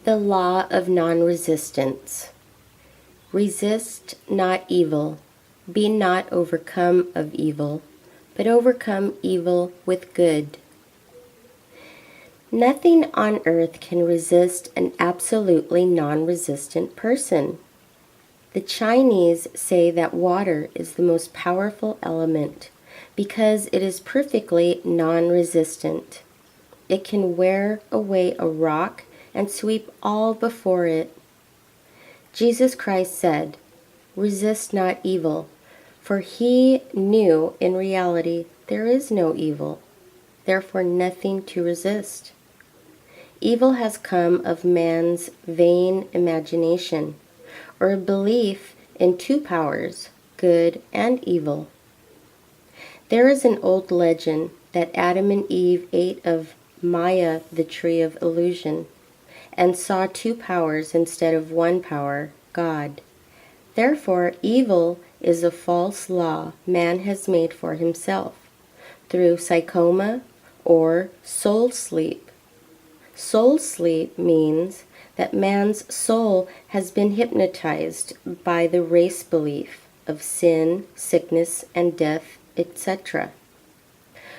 The Law of Nonresistance. Resist not evil. Be not overcome of evil, but overcome evil with good. Nothing on earth can resist an absolutely non-resistant person. The Chinese say that water is the most powerful element because it is perfectly non-resistant. It can wear away a rock and sweep all before it. Jesus Christ said, "Resist not evil," for he knew in reality there is no evil, therefore nothing to resist. Evil has come of man's vain imagination, or a belief in two powers, good and evil. There is an old legend that Adam and Eve ate of Maya, the tree of illusion, and saw two powers instead of one power, God. Therefore, evil is a false law man has made for himself through psychoma or soul sleep. Soul sleep means that man's soul has been hypnotized by the race belief of sin, sickness, and death, etc.,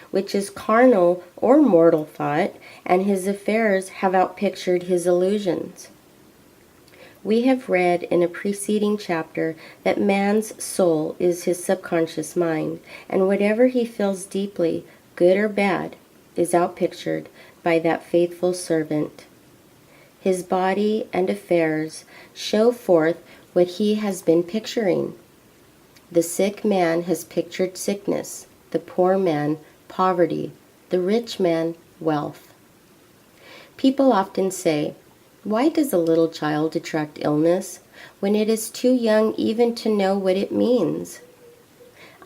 which is carnal or mortal thought, and his affairs have outpictured his illusions. We have read in a preceding chapter that man's soul is his subconscious mind, and whatever he feels deeply, good or bad, is outpictured by that faithful servant. His body and affairs show forth what he has been picturing. The sick man has pictured sickness, the poor man poverty, the rich man wealth. People often say, "Why does a little child attract illness when it is too young even to know what it means?"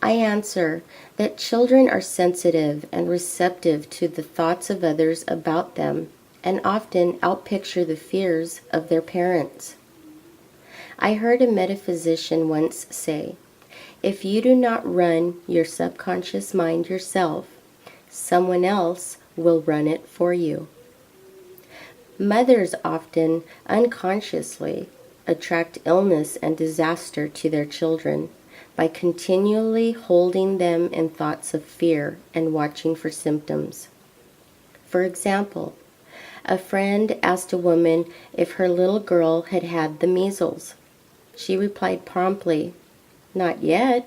I answer that children are sensitive and receptive to the thoughts of others about them and often outpicture the fears of their parents. I heard a metaphysician once say, "If you do not run your subconscious mind yourself, someone else will run it for you." Mothers often, unconsciously, attract illness and disaster to their children by continually holding them in thoughts of fear and watching for symptoms. For example, a friend asked a woman if her little girl had had the measles. She replied promptly, "Not yet."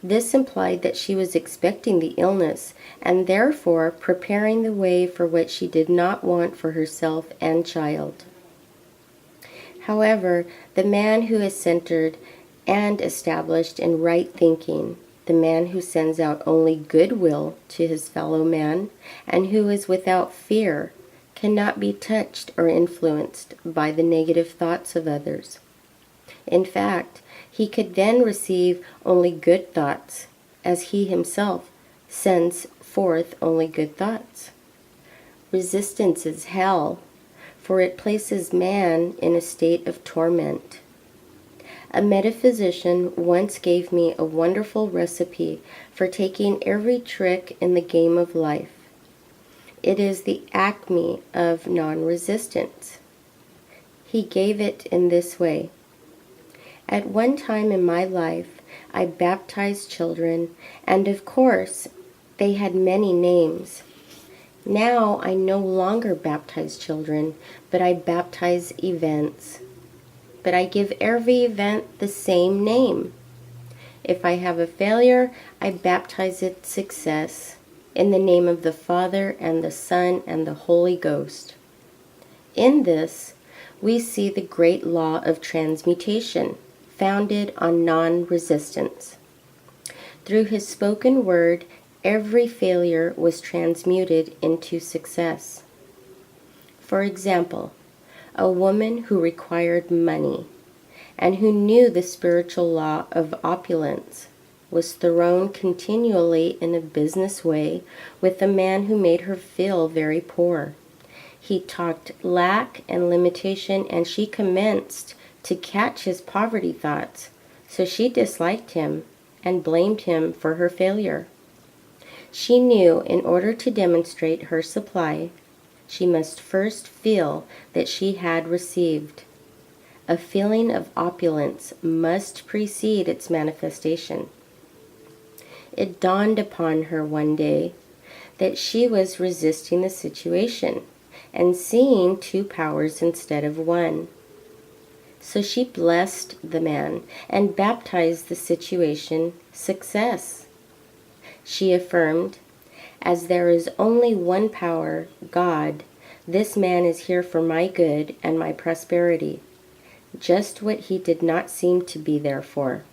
This implied that she was expecting the illness and therefore preparing the way for what she did not want for herself and child. However, the man who is centered and established in right thinking, the man who sends out only goodwill to his fellow man, and who is without fear, cannot be touched or influenced by the negative thoughts of others. In fact, he could then receive only good thoughts, as he himself sends forth only good thoughts. Resistance is hell, for it places man in a state of torment. A metaphysician once gave me a wonderful recipe for taking every trick in the game of life. It is the acme of non-resistance. He gave it in this way. At one time in my life, I baptized children, and of course, they had many names. Now I no longer baptize children, but I baptize events. But I give every event the same name. If I have a failure, I baptize it success, in the name of the Father and the Son and the Holy Ghost. In this, we see the great law of transmutation, founded on non-resistance. Through his spoken word, every failure was transmuted into success. For example, a woman who required money and who knew the spiritual law of opulence was thrown continually in a business way with a man who made her feel very poor. He talked lack and limitation, and she commenced to catch his poverty thoughts, so she disliked him and blamed him for her failure. She knew in order to demonstrate her supply, she must first feel that she had received. A feeling of opulence must precede its manifestation. It dawned upon her one day that she was resisting the situation and seeing two powers instead of one. So she blessed the man and baptized the situation success. She affirmed, "As there is only one power, God, this man is here for my good and my prosperity," just what he did not seem to be there for.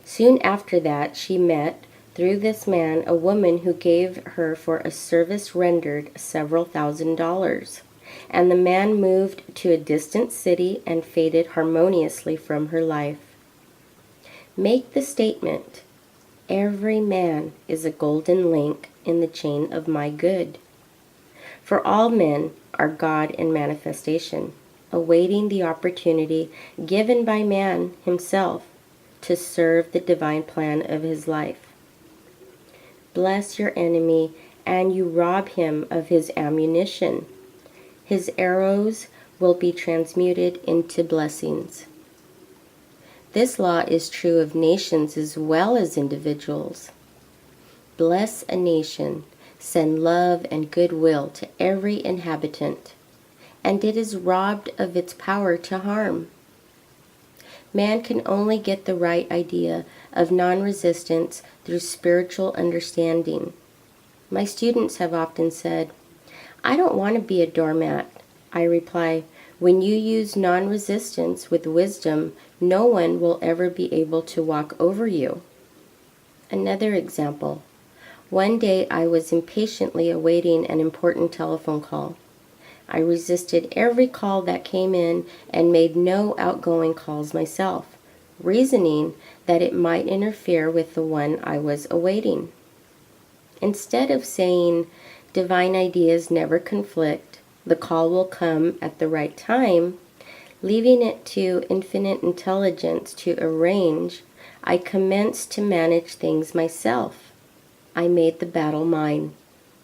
Soon after that, she met, through this man, a woman who gave her for a service rendered several $1,000s, and the man moved to a distant city and faded harmoniously from her life. Make the statement, "Every man is a golden link in the chain of my good." For all men are God in manifestation, awaiting the opportunity given by man himself to serve the divine plan of his life. Bless your enemy, and you rob him of his ammunition. His arrows will be transmuted into blessings. This law is true of nations as well as individuals. Bless a nation, send love and goodwill to every inhabitant, and it is robbed of its power to harm. Man can only get the right idea of non-resistance through spiritual understanding. My students have often said, "I don't want to be a doormat." I reply, when you use non-resistance with wisdom, no one will ever be able to walk over you. Another example. One day I was impatiently awaiting an important telephone call. I resisted every call that came in and made no outgoing calls myself, reasoning that it might interfere with the one I was awaiting. Instead of saying, "Divine ideas never conflict, the call will come at the right time," leaving it to infinite intelligence to arrange, I commenced to manage things myself. I made the battle mine,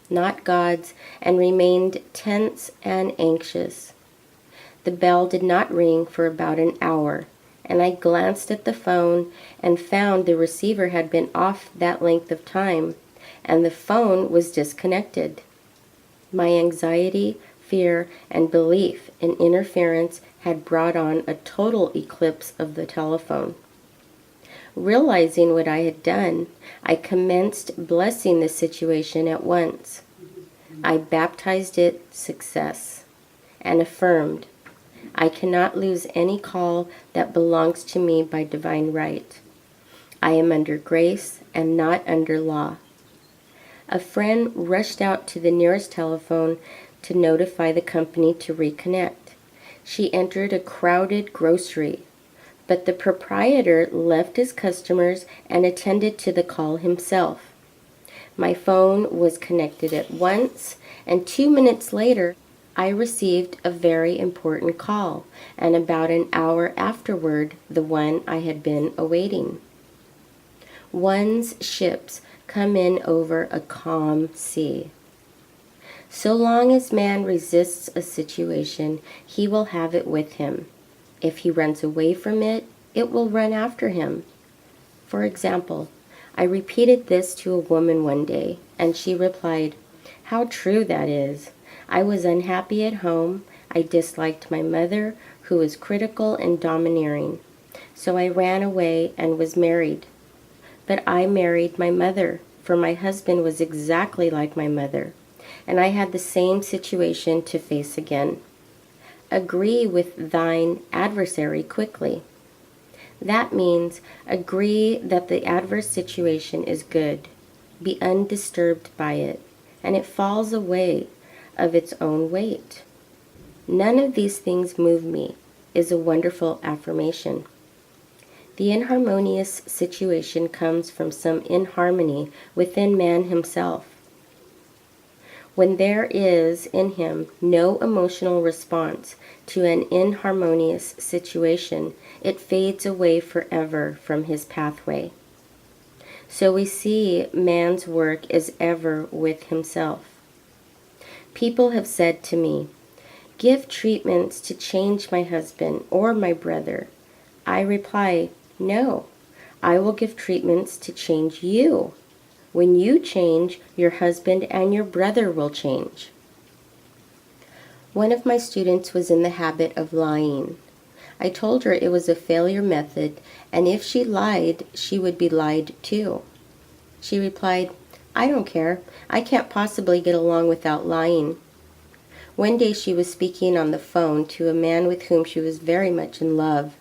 not God's, and remained tense and anxious. The bell did not ring for about an hour, and I glanced at the phone and found the receiver had been off that length of time, and the phone was disconnected. My anxiety, fear, and belief in interference had brought on a total eclipse of the telephone. Realizing what I had done, I commenced blessing the situation at once. I baptized it success and affirmed, "I cannot lose any call that belongs to me by divine right. I am under grace and not under law." A friend rushed out to the nearest telephone to notify the company to reconnect. She entered a crowded grocery, but the proprietor left his customers and attended to the call himself. My phone was connected at once, and 2 minutes later, I received a very important call, and about an hour afterward, the one I had been awaiting. One's ships come in over a calm sea. So long as man resists a situation, he will have it with him. If he runs away from it, it will run after him. For example, I repeated this to a woman one day, and she replied, "How true that is. I was unhappy at home. I disliked my mother, who was critical and domineering. So I ran away and was married. But I married my mother, for my husband was exactly like my mother, and I had the same situation to face again. Agree with thine adversary quickly." That means agree that the adverse situation is good. Be undisturbed by it, and it falls away of its own weight. "None of these things move me" is a wonderful affirmation. The inharmonious situation comes from some inharmony within man himself. When there is in him no emotional response to an inharmonious situation, it fades away forever from his pathway. So we see man's work is ever with himself. People have said to me, "Give treatments to change my husband or my brother." I reply, "No, I will give treatments to change you. When you change, your husband and your brother will change." One of my students was in the habit of lying. I told her it was a failure method, and if she lied, she would be lied to. She replied, "I don't care. I can't possibly get along without lying." One day she was speaking on the phone to a man with whom she was very much in love.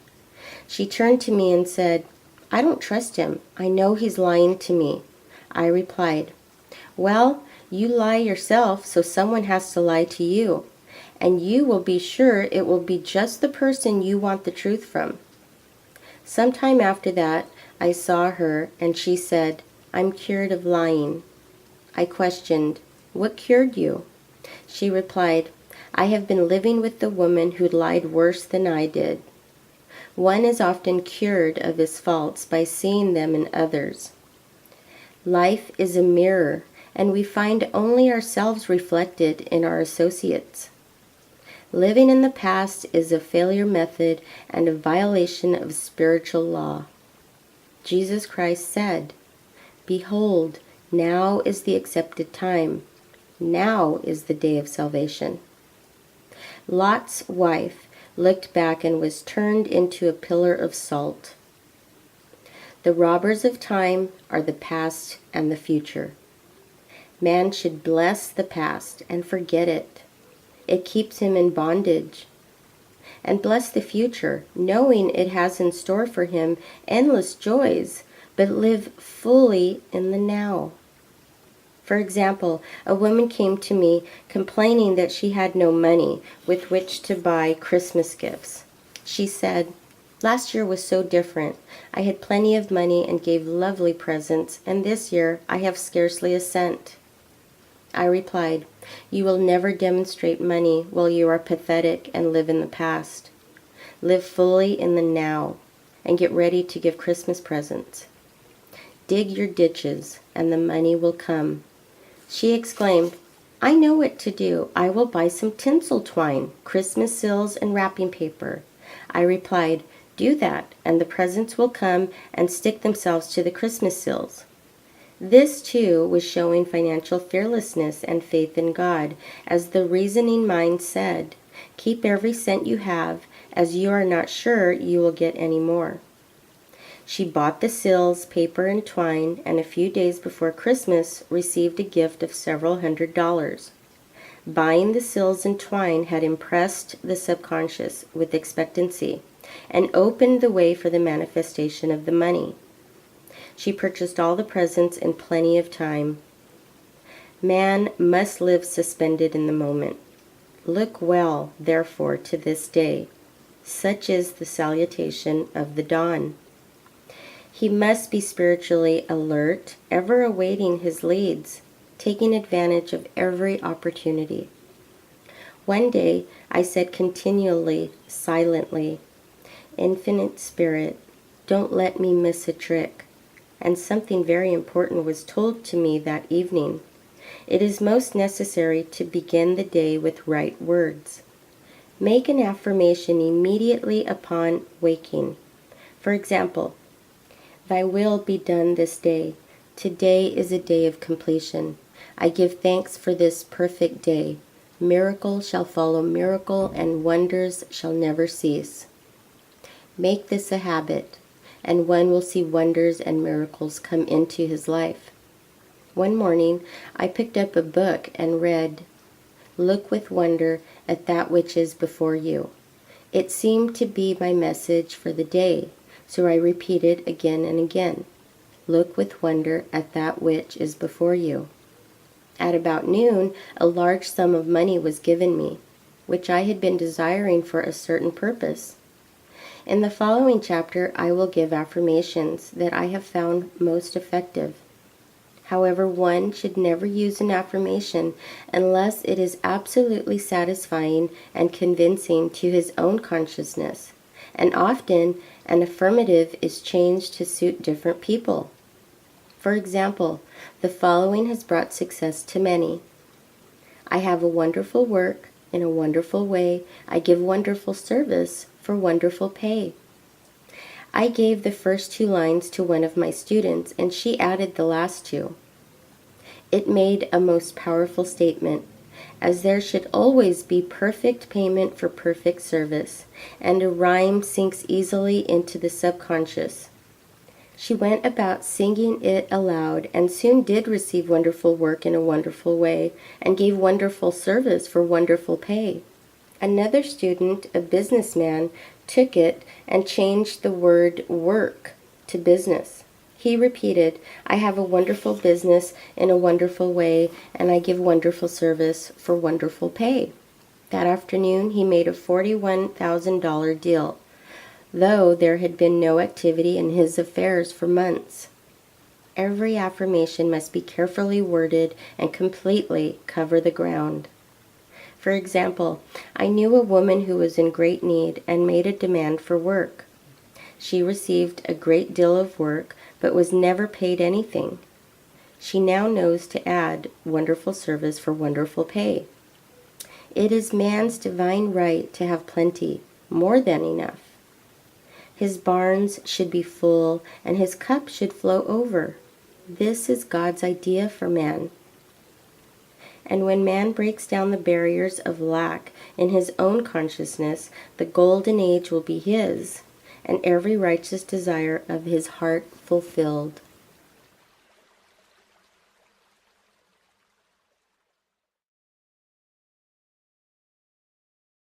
She turned to me and said, "I don't trust him. I know he's lying to me." I replied, "Well, you lie yourself, so someone has to lie to you. And you will be sure it will be just the person you want the truth from." Sometime after that, I saw her, and she said, "I'm cured of lying." I questioned, "What cured you?" She replied, "I have been living with the woman who lied worse than I did." One is often cured of his faults by seeing them in others. Life is a mirror, and we find only ourselves reflected in our associates. Living in the past is a failure method and a violation of spiritual law. Jesus Christ said, "Behold, now is the accepted time. Now is the day of salvation." Lot's wife looked back and was turned into a pillar of salt. The robbers of time are the past and the future. Man should bless the past and forget it. It keeps him in bondage. And bless the future, knowing it has in store for him endless joys, but live fully in the now. For example, a woman came to me complaining that she had no money with which to buy Christmas gifts. She said, "Last year was so different. I had plenty of money and gave lovely presents, and this year I have scarcely a cent." I replied, "You will never demonstrate money while you are pathetic and live in the past. Live fully in the now and get ready to give Christmas presents. Dig your ditches and the money will come." She exclaimed, "I know what to do. I will buy some tinsel twine, Christmas sills, and wrapping paper." I replied, "Do that, and the presents will come and stick themselves to the Christmas sills." This, too, was showing financial fearlessness and faith in God, as the reasoning mind said, "Keep every cent you have, as you are not sure you will get any more." She bought the sills, paper, and twine, and a few days before Christmas received a gift of several $100s. Buying the sills and twine had impressed the subconscious with expectancy and opened the way for the manifestation of the money. She purchased all the presents in plenty of time. Man must live suspended in the moment. Look well, therefore, to this day. Such is the salutation of the dawn. He must be spiritually alert, ever awaiting his leads, taking advantage of every opportunity. One day I said continually, silently, "Infinite Spirit, don't let me miss a trick." And something very important was told to me that evening. It is most necessary to begin the day with right words. Make an affirmation immediately upon waking. For example, "Thy will be done this day. Today is a day of completion. I give thanks for this perfect day. Miracle shall follow miracle, and wonders shall never cease." Make this a habit, and one will see wonders and miracles come into his life. One morning, I picked up a book and read, "Look with wonder at that which is before you." It seemed to be my message for the day, so I repeated again and again, "Look with wonder at that which is before you." At about noon, a large sum of money was given me, which I had been desiring for a certain purpose. In the following chapter, I will give affirmations that I have found most effective. However, one should never use an affirmation unless it is absolutely satisfying and convincing to his own consciousness, and often an affirmative is changed to suit different people. For example, the following has brought success to many. I have a wonderful work in a wonderful way. I give wonderful service for wonderful pay. I gave the first 2 lines to one of my students, and she added the last 2. It made a most powerful statement, as there should always be perfect payment for perfect service, and a rhyme sinks easily into the subconscious. She went about singing it aloud, and soon did receive wonderful work in a wonderful way, and gave wonderful service for wonderful pay. Another student, a businessman, took it and changed the word work to business. He repeated, I have a wonderful business in a wonderful way, and I give wonderful service for wonderful pay. That afternoon, he made a $41,000 deal, though there had been no activity in his affairs for months. Every affirmation must be carefully worded and completely cover the ground. For example, I knew a woman who was in great need and made a demand for work. She received a great deal of work, but was never paid anything. She now knows to add wonderful service for wonderful pay. It is man's divine right to have plenty, more than enough. His barns should be full, and his cup should flow over. This is God's idea for man. And when man breaks down the barriers of lack in his own consciousness, the golden age will be his, and every righteous desire of his heart fulfilled.